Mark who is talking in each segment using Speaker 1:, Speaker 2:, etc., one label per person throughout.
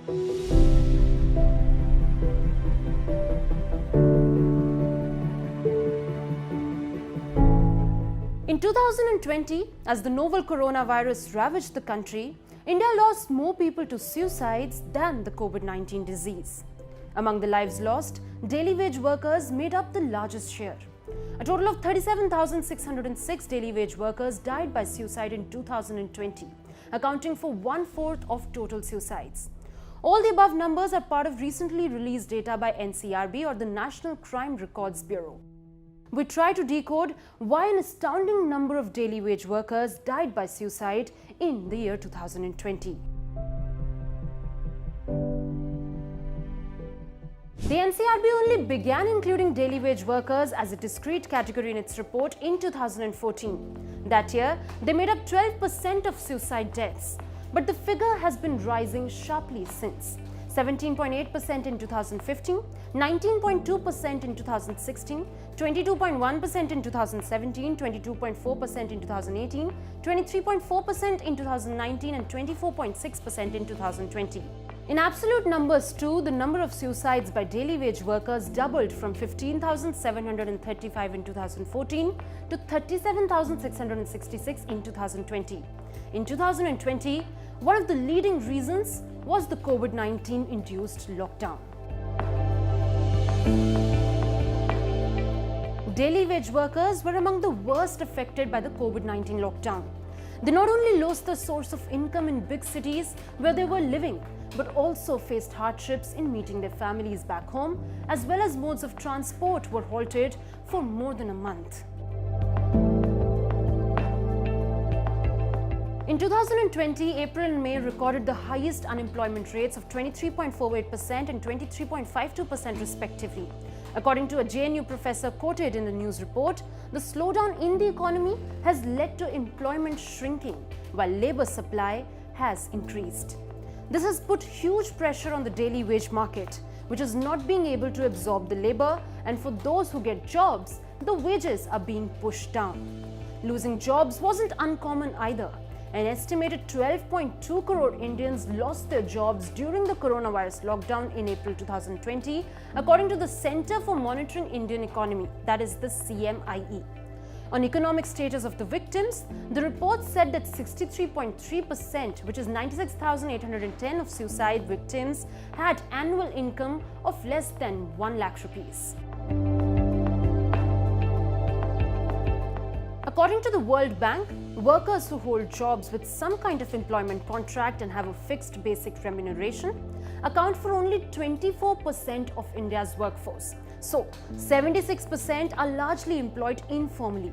Speaker 1: In 2020, as the novel coronavirus ravaged the country, India lost more people to suicides than the COVID-19 disease. Among the lives lost, daily wage workers made up the largest share. A total of 37,606 daily wage workers died by suicide in 2020, accounting for 1/4 of total suicides. All the above numbers are part of recently released data by NCRB, or the National Crime Records Bureau. We try to decode why an astounding number of daily wage workers died by suicide in the year 2020. The NCRB only began including daily wage workers as a discrete category in its report in 2014. That year, they made up 12% of suicide deaths, but the figure has been rising sharply since. 17.8% in 2015, 19.2% in 2016, 22.1% in 2017, 22.4% in 2018, 23.4% in 2019 and 24.6% in 2020. In absolute numbers too, the number of suicides by daily wage workers doubled from 15,735 in 2014 to 37,666 in 2020. In 2020, one of the leading reasons was the COVID-19 induced lockdown. Daily wage workers were among the worst affected by the COVID-19 lockdown. They not only lost their source of income in big cities where they were living, but also faced hardships in meeting their families back home, as well as modes of transport were halted for more than a month. In 2020, April and May recorded the highest unemployment rates of 23.48% and 23.52% respectively. According to a JNU professor quoted in the news report, the slowdown in the economy has led to employment shrinking, while labor supply has increased. This has put huge pressure on the daily wage market, which is not being able to absorb the labor, and for those who get jobs, the wages are being pushed down. Losing jobs wasn't uncommon either. An estimated 12.2 crore Indians lost their jobs during the coronavirus lockdown in April 2020, according to the Center for Monitoring Indian Economy, that is the CMIE. On economic status of the victims, the report said that 63.3%, which is 96,810 of suicide victims, had annual income of less than 1 lakh rupees. According to the World Bank, workers who hold jobs with some kind of employment contract and have a fixed basic remuneration account for only 24% of India's workforce. So, 76% are largely employed informally.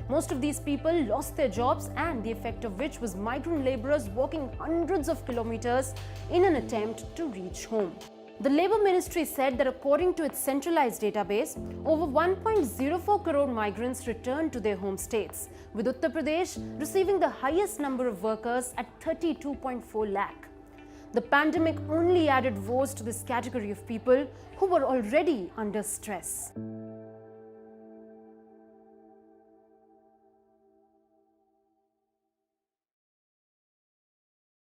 Speaker 1: Most of these people lost their jobs, and the effect of which was migrant laborers walking hundreds of kilometers in an attempt to reach home. The Labour Ministry said that according to its centralized database, over 1.04 crore migrants returned to their home states, with Uttar Pradesh receiving the highest number of workers at 32.4 lakh. The pandemic only added woes to this category of people who were already under stress.